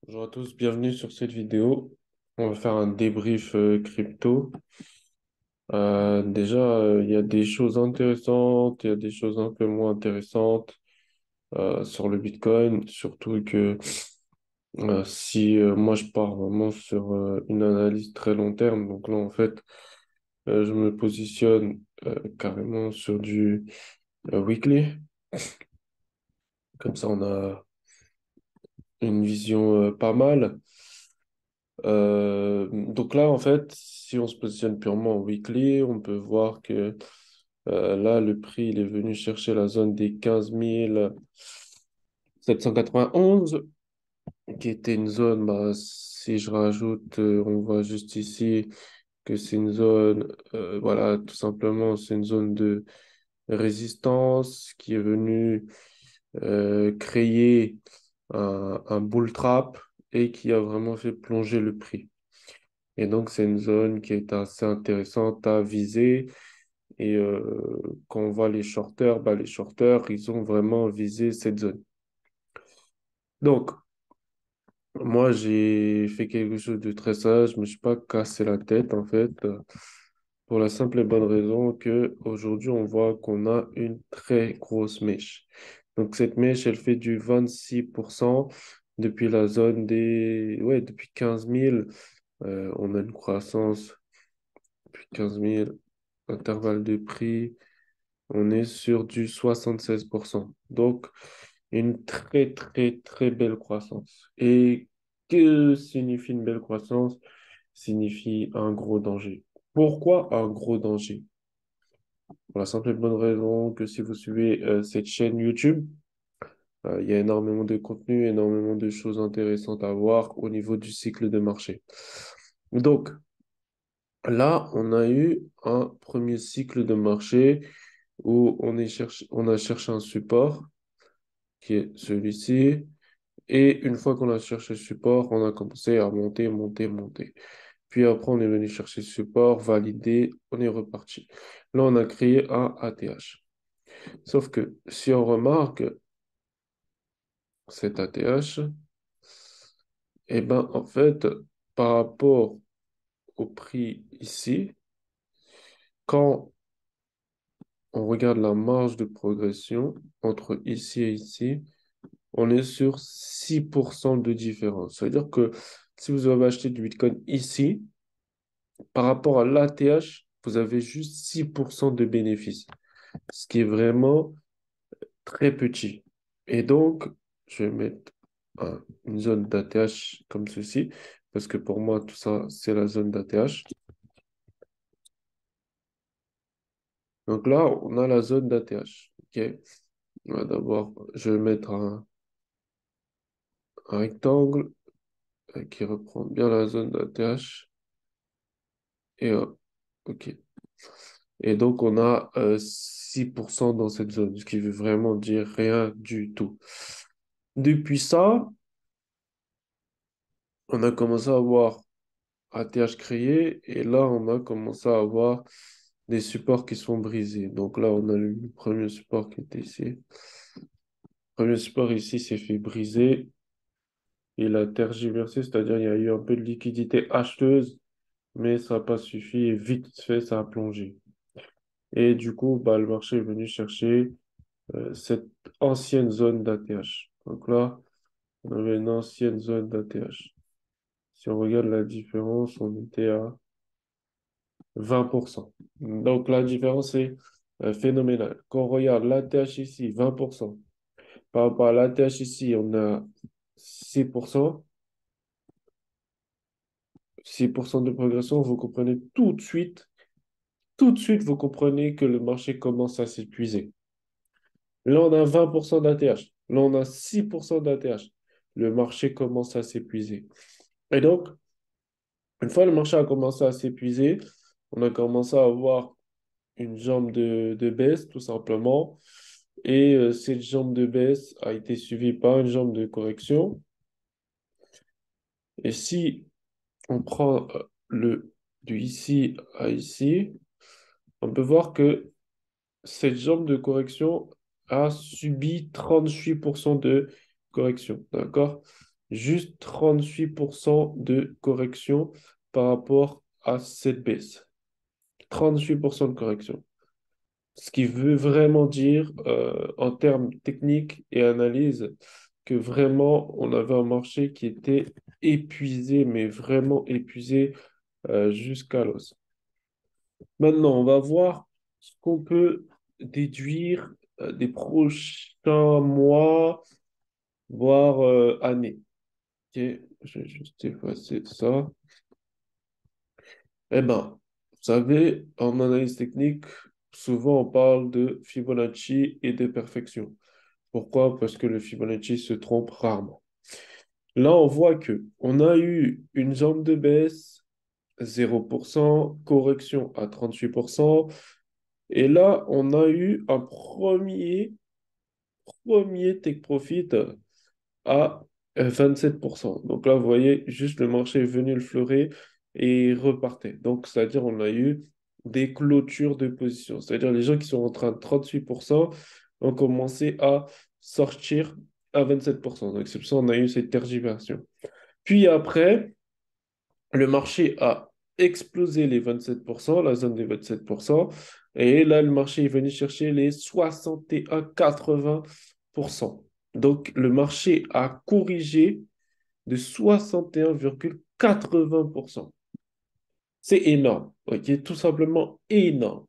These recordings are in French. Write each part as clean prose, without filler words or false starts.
Bonjour à tous, bienvenue sur cette vidéo. On va faire un débrief crypto. Il y a des choses intéressantes, il y a des choses un peu moins intéressantes sur le Bitcoin, surtout que si moi je pars vraiment sur une analyse très long terme, donc là en fait je me positionne carrément sur du weekly, comme ça on a une vision pas mal. Donc là, en fait, si on se positionne purement en weekly, on peut voir que là, le prix, il est venu chercher la zone des 15 791, qui était une zone, bah, si je rajoute, on voit juste ici que c'est une zone, voilà, tout simplement, c'est une zone de résistance qui est venue créer un bull trap et qui a vraiment fait plonger le prix. Et donc, c'est une zone qui est assez intéressante à viser. Et quand on voit les shorters, bah, les shorters, ils ont vraiment visé cette zone. Donc, moi, j'ai fait quelque chose de très sage. Je me suis pas cassé la tête, en fait, pour la simple et bonne raison que aujourd'hui on voit qu'on a une très grosse mèche. Donc, cette mèche, elle fait du 26% depuis la zone des... Ouais, depuis 15 000. On a une croissance depuis 15 000. Intervalle de prix, on est sur du 76%. Donc, une très, très, très belle croissance. Et que signifie une belle croissance? Signifie un gros danger. Pourquoi un gros danger? Pour la simple et bonne raison que si vous suivez cette chaîne YouTube, il y a énormément de contenu, énormément de choses intéressantes à voir au niveau du cycle de marché. Donc, là, on a eu un premier cycle de marché où on a cherché un support qui est celui-ci. Et une fois qu'on a cherché le support, on a commencé à monter, monter, monter. Puis après, on est venu chercher le support, valider, on est reparti. Là, on a créé un ATH. Sauf que si on remarque cet ATH, eh ben, en fait, par rapport au prix ici, quand on regarde la marge de progression entre ici et ici, on est sur 6% de différence. Ça veut dire que si vous avez acheté du Bitcoin ici, par rapport à l'ATH, vous avez juste 6% de bénéfices, ce qui est vraiment très petit. Et donc, je vais mettre une zone d'ATH comme ceci, parce que pour moi, tout ça, c'est la zone d'ATH. Donc là, on a la zone d'ATH. OK. D'abord, je vais mettre un rectangle qui reprend bien la zone d'ATH. Et OK. Et donc, on a 6% dans cette zone, ce qui veut vraiment dire rien du tout. Depuis ça, on a commencé à avoir ATH créé et là, on a commencé à avoir des supports qui sont brisés. Donc là, on a le premier support qui était ici. Le premier support ici s'est fait briser. Il a tergiversé, c'est-à-dire il y a eu un peu de liquidité acheteuse, mais ça n'a pas suffi et vite fait, ça a plongé. Et du coup, bah, le marché est venu chercher cette ancienne zone d'ATH. Donc là, on avait une ancienne zone d'ATH. Si on regarde la différence, on était à 20%. Donc la différence est phénoménale. Quand on regarde l'ATH ici, 20%. Par rapport à l'ATH ici, on a 6%. 6% de progression, vous comprenez tout de suite, vous comprenez que le marché commence à s'épuiser. Là, on a 20% d'ATH. Là, on a 6% d'ATH. Le marché commence à s'épuiser. Et donc, une fois le marché a commencé à s'épuiser, on a commencé à avoir une jambe de baisse, tout simplement. Et cette jambe de baisse a été suivie par une jambe de correction. Et si on prend du ici à ici, on peut voir que cette jambe de correction a subi 38% de correction. D'accord? juste 38% de correction par rapport à cette baisse. 38% de correction. Ce qui veut vraiment dire, en termes techniques et analyse, que vraiment, on avait un marché qui était épuisé, mais vraiment épuisé jusqu'à l'os. Maintenant, on va voir ce qu'on peut déduire des prochains mois, voire années. Ok, je vais juste effacer ça. Eh ben, vous savez, en analyse technique, souvent on parle de Fibonacci et de perfection. Pourquoi? Parce que le Fibonacci se trompe rarement. Là, on voit que on a eu une jambe de baisse, 0%, correction à 38%, et là, on a eu un premier take profit à 27%. Donc là, vous voyez, juste le marché est venu le fleurer et repartait. Donc, c'est-à-dire, on a eu des clôtures de position. C'est-à-dire, les gens qui sont en train de 38% ont commencé à sortir à 27%. Donc, c'est pour ça qu'on a eu cette tergiversation. Puis après, le marché a explosé les 27%, la zone des 27%, et là, le marché est venu chercher les 61,80%. Donc, le marché a corrigé de 61,80%. C'est énorme, ok? Tout simplement énorme.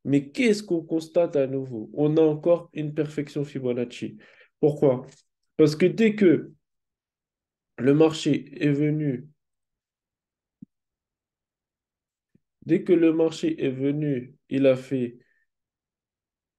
Mais qu'est-ce qu'on constate à nouveau? On a encore une perfection Fibonacci. Pourquoi? Parce que le marché est venu, dès que le marché est venu, il a fait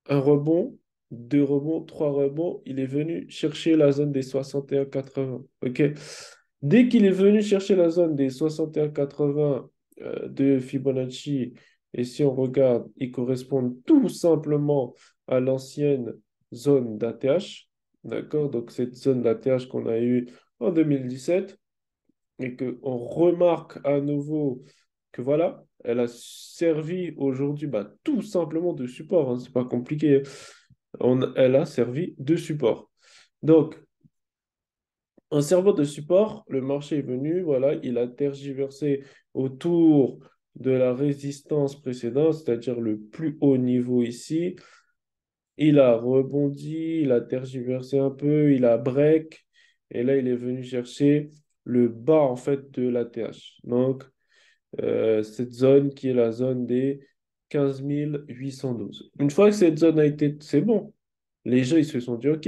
un rebond, deux rebonds, trois rebonds, il est venu chercher la zone des 61,80. OK? Dès qu'il est venu chercher la zone des 61,80 de Fibonacci, et si on regarde, ils correspondent tout simplement à l'ancienne zone d'ATH. D'accord? Donc, cette zone d'ATH qu'on a eue en 2017 et qu'on remarque à nouveau que voilà, elle a servi aujourd'hui tout simplement de support, hein, c'est pas compliqué. Elle a servi de support. Donc, en servant de support, le marché est venu, voilà, il a tergiversé autour de la résistance précédente, c'est-à-dire le plus haut niveau ici. Il a rebondi, il a tergiversé un peu, il a break, et là, il est venu chercher le bas, en fait, de la TH. Donc, cette zone qui est la zone des 15 812. Une fois que cette zone a été... C'est bon. Les gens, ils se sont dit, OK,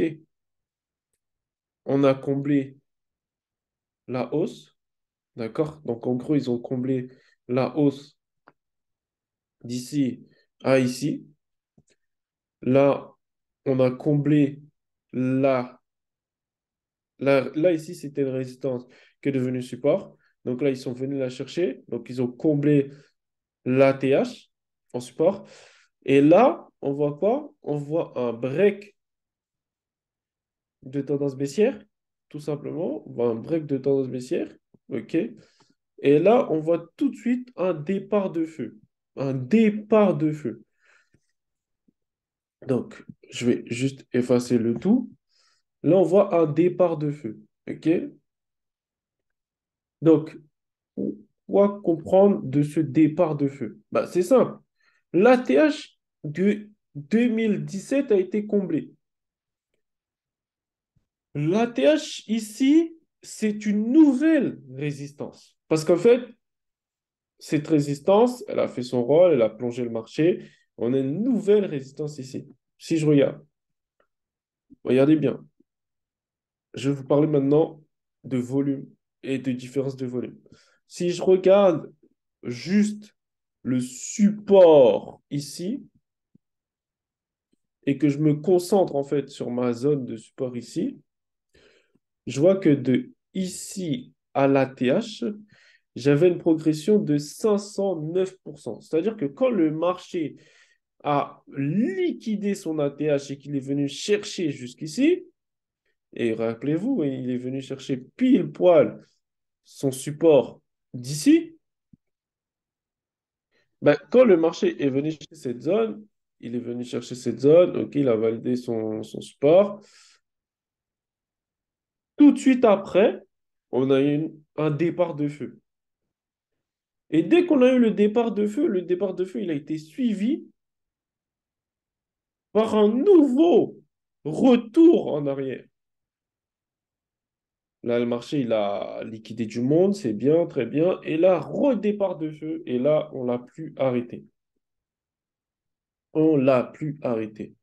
on a comblé la hausse, d'accord? Donc, en gros, ils ont comblé la hausse d'ici à ici. Là, on a comblé la... Là, ici, c'était une résistance qui est devenue support. Donc là, ils sont venus la chercher. Donc, ils ont comblé l'ATH en support. Et là, on voit quoi? On voit un break de tendance baissière, tout simplement. On voit un break de tendance baissière. OK? Et là, on voit tout de suite un départ de feu. Un départ de feu. Donc, je vais juste effacer le tout. Là, on voit un départ de feu. OK? Donc, quoi comprendre de ce départ de feu? C'est simple. L'ATH de 2017 a été comblé. L'ATH ici, c'est une nouvelle résistance. Parce qu'en fait, cette résistance, elle a fait son rôle, elle a plongé le marché. On a une nouvelle résistance ici. Si je regarde, regardez bien. Je vais vous parler maintenant de volume et de différence de volume. Si je regarde juste le support ici et que je me concentre en fait sur ma zone de support ici, je vois que de ici à l'ATH, j'avais une progression de 509%. C'est-à-dire que quand le marché a liquidé son ATH et qu'il est venu chercher jusqu'ici, et rappelez-vous, il est venu chercher pile poil son support d'ici, quand le marché est venu chercher cette zone, il est venu chercher cette zone, ok, il a validé son support. Tout de suite après, on a eu un départ de feu. Et dès qu'on a eu le départ de feu, il a été suivi par un nouveau retour en arrière. Là, le marché, il a liquidé du monde, c'est bien, très bien. Et là, redépart de feu. Et là, on l'a plus arrêté. On l'a plus arrêté.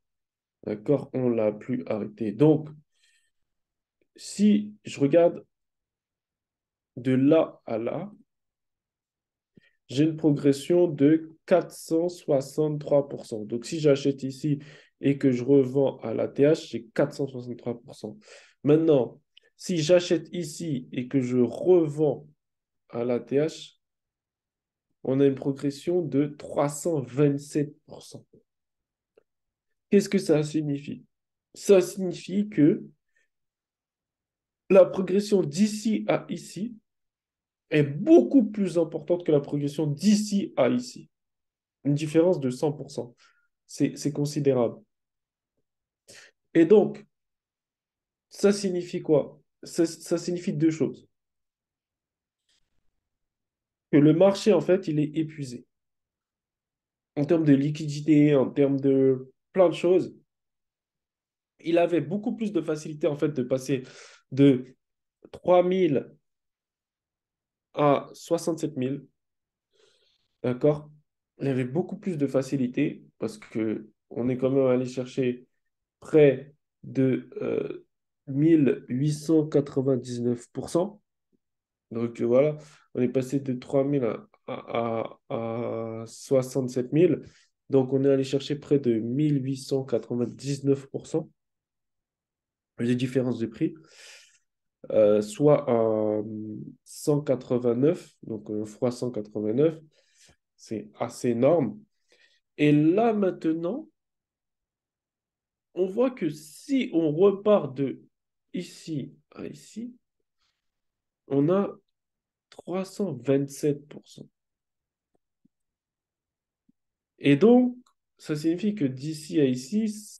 D'accord? On l'a plus arrêté. Donc, si je regarde de là à là, j'ai une progression de 463%. Donc, si j'achète ici et que je revends à l'ATH, j'ai 463%. Maintenant, si j'achète ici et que je revends à l'ATH, on a une progression de 327%. Qu'est-ce que ça signifie? Ça signifie que la progression d'ici à ici est beaucoup plus importante que la progression d'ici à ici. Une différence de 100%. C'est considérable. Et donc, ça signifie quoi? Ça signifie deux choses. Que le marché, en fait, il est épuisé. En termes de liquidité, en termes de plein de choses, il avait beaucoup plus de facilité, en fait, de passer de 3 000 à 67 000. D'accord? Il avait beaucoup plus de facilité parce que on est quand même allé chercher près de 1899%. Donc voilà, on est passé de 3 000 à 67 000. Donc on est allé chercher près de 1899% les différences de prix, soit à 189, donc fois 189, c'est assez énorme. Et là maintenant, on voit que si on repart de ici à ici, on a 327%. Et donc, ça signifie que d'ici à ici, c'est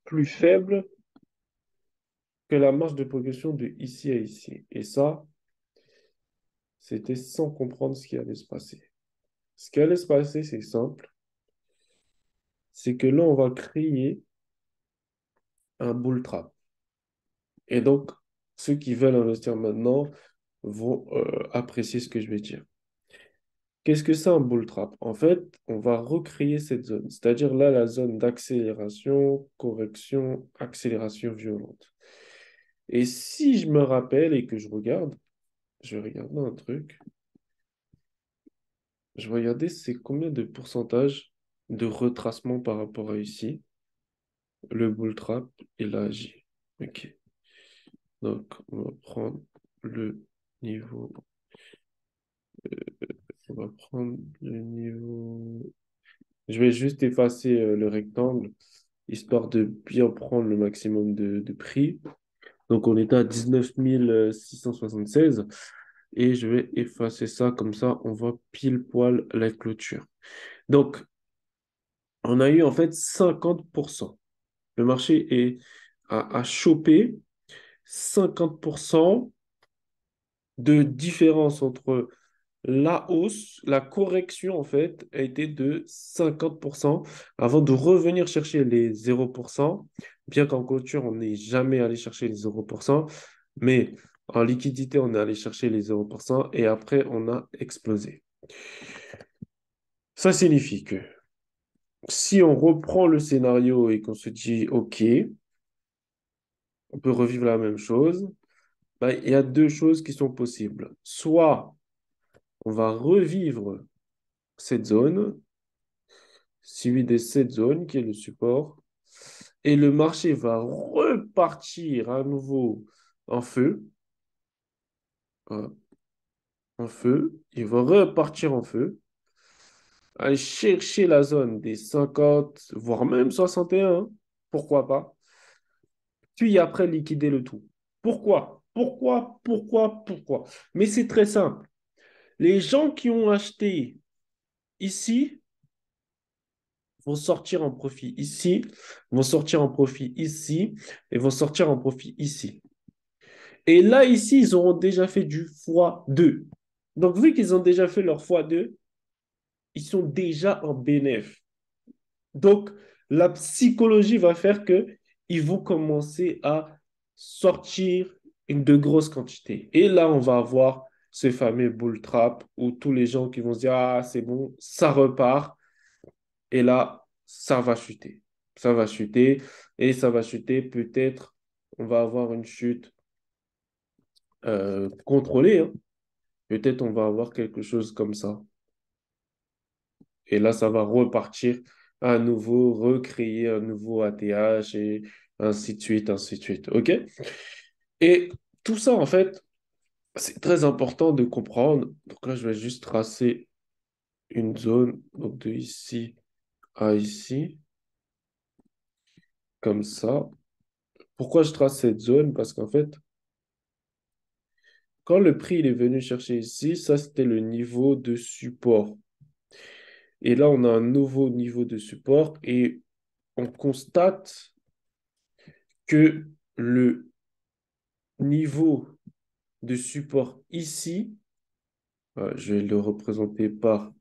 plus faible que la marge de progression de ici à ici. Et ça, c'était sans comprendre ce qui allait se passer. Ce qui allait se passer, c'est simple. C'est que là, on va créer un bull trap. Et donc, ceux qui veulent investir maintenant vont apprécier ce que je vais dire. Qu'est-ce que c'est un bull trap? En fait, on va recréer cette zone, c'est-à-dire là, la zone d'accélération, correction, accélération violente. Et si je me rappelle et que je regarde, je vais regarder un truc, je vais regarder c'est combien de pourcentage de retracement par rapport à ici, le bull trap et la J. Ok, donc on va prendre le niveau, on va prendre le niveau. Je vais juste effacer le rectangle, histoire de bien prendre le maximum de prix. Donc, on était à 19 676 et je vais effacer ça comme ça, on voit pile poil la clôture. Donc, on a eu en fait 50%. Le marché a chopé 50% de différence entre la hausse, la correction en fait a été de 50% avant de revenir chercher les 0%, bien qu'en clôture, on n'est jamais allé chercher les 0%, mais en liquidité, on est allé chercher les 0% et après, on a explosé. Ça signifie que si on reprend le scénario et qu'on se dit, OK, on peut revivre la même chose, ben, il y a deux choses qui sont possibles. Soit on va revivre cette zone, suivi de cette zone qui est le support, et le marché va repartir à nouveau en feu, hein, en feu, il va repartir en feu, aller chercher la zone des 50, voire même 61, hein, pourquoi pas, puis après liquider le tout. Pourquoi? Pourquoi? Mais c'est très simple. Les gens qui ont acheté ici vont sortir en profit ici, vont sortir en profit ici, et vont sortir en profit ici. Et là, ici, ils auront déjà fait du x2. Donc, vu qu'ils ont déjà fait leur x2, ils sont déjà en bénéf. Donc, la psychologie va faire que ils vont commencer à sortir une de grosses quantités. Et là, on va avoir ce fameux bull trap où tous les gens qui vont se dire, ah, c'est bon, ça repart. Et là, ça va chuter. Ça va chuter. Et ça va chuter. Peut-être, on va avoir une chute contrôlée, hein. Peut-être on va avoir quelque chose comme ça. Et là, ça va repartir à nouveau, recréer un nouveau ATH et ainsi de suite, ainsi de suite. OK? Et tout ça, en fait, c'est très important de comprendre. Donc là, je vais juste tracer une zone, donc de ici à ici, comme ça. Pourquoi je trace cette zone? Parce qu'en fait, quand le prix il est venu chercher ici, ça, c'était le niveau de support. Et là, on a un nouveau niveau de support et on constate que le niveau de support ici, je vais le représenter par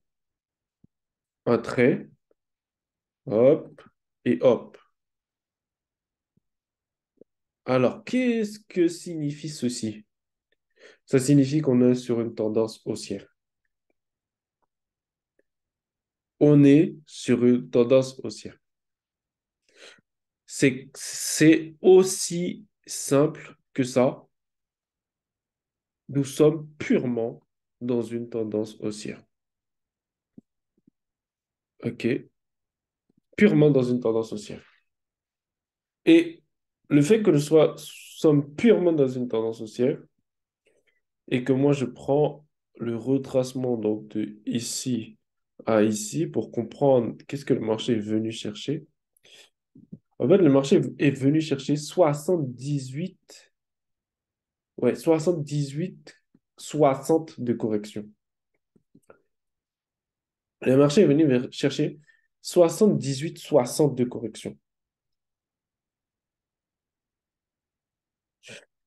un trait, hop, et hop. Alors, qu'est-ce que signifie ceci? Ça signifie qu'on est sur une tendance haussière. On est sur une tendance haussière. C'est aussi simple que ça. Nous sommes purement dans une tendance haussière. OK? Purement dans une tendance haussière. Et le fait que sommes purement dans une tendance haussière et que moi je prends le retracement donc de ici à ici pour comprendre qu'est-ce que le marché est venu chercher. En fait, le marché est venu chercher 78, ouais, 78, 60 de correction. Le marché est venu chercher 78, 60 de correction.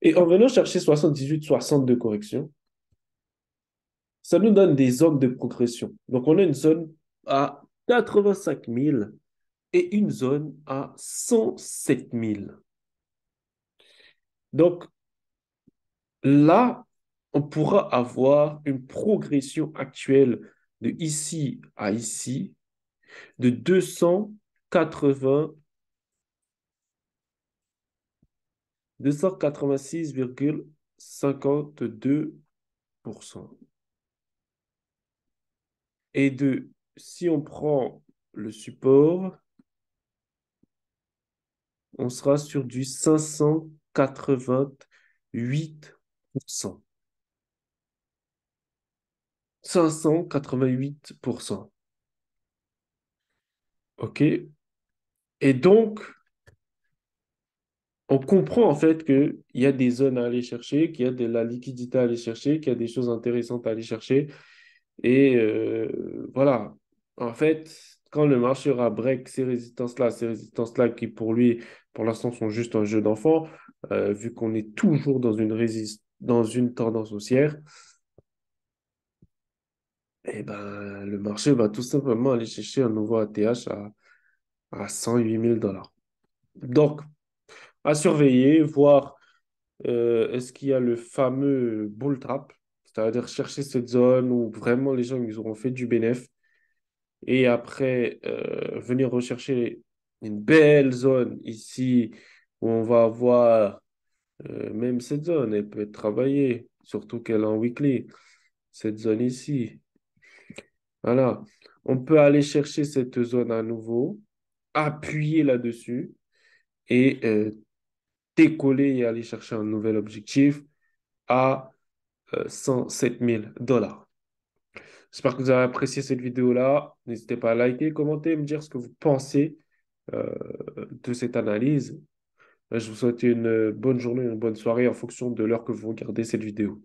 Et en venant chercher 78, 60 de correction, ça nous donne des zones de progression. Donc, on a une zone à 85 000 et une zone à 107 000. Donc, là, on pourra avoir une progression actuelle de ici à ici de 280, 286,52%. Et si on prend le support, on sera sur du 588%. 588%. OK? Et donc, on comprend en fait qu'il y a des zones à aller chercher, qu'il y a de la liquidité à aller chercher, qu'il y a des choses intéressantes à aller chercher. Et voilà. En fait, quand le marché aura break ces résistances-là qui pour lui, pour l'instant, sont juste un jeu d'enfant, vu qu'on est toujours dans une tendance haussière, eh ben, le marché va tout simplement aller chercher un nouveau ATH à 108 000 dollars. Donc, à surveiller, voir est-ce qu'il y a le fameux bull trap, c'est-à-dire chercher cette zone où vraiment les gens ils auront fait du bénéfice et après venir rechercher une belle zone ici où on va avoir même cette zone, elle peut être travaillée, surtout qu'elle est en weekly, cette zone ici. Voilà. On peut aller chercher cette zone à nouveau, appuyer là-dessus et décoller et aller chercher un nouvel objectif à 107 000 dollars. J'espère que vous avez apprécié cette vidéo-là. N'hésitez pas à liker, commenter, me dire ce que vous pensez euh, de cette analyse. Je vous souhaite une bonne journée, une bonne soirée en fonction de l'heure que vous regardez cette vidéo.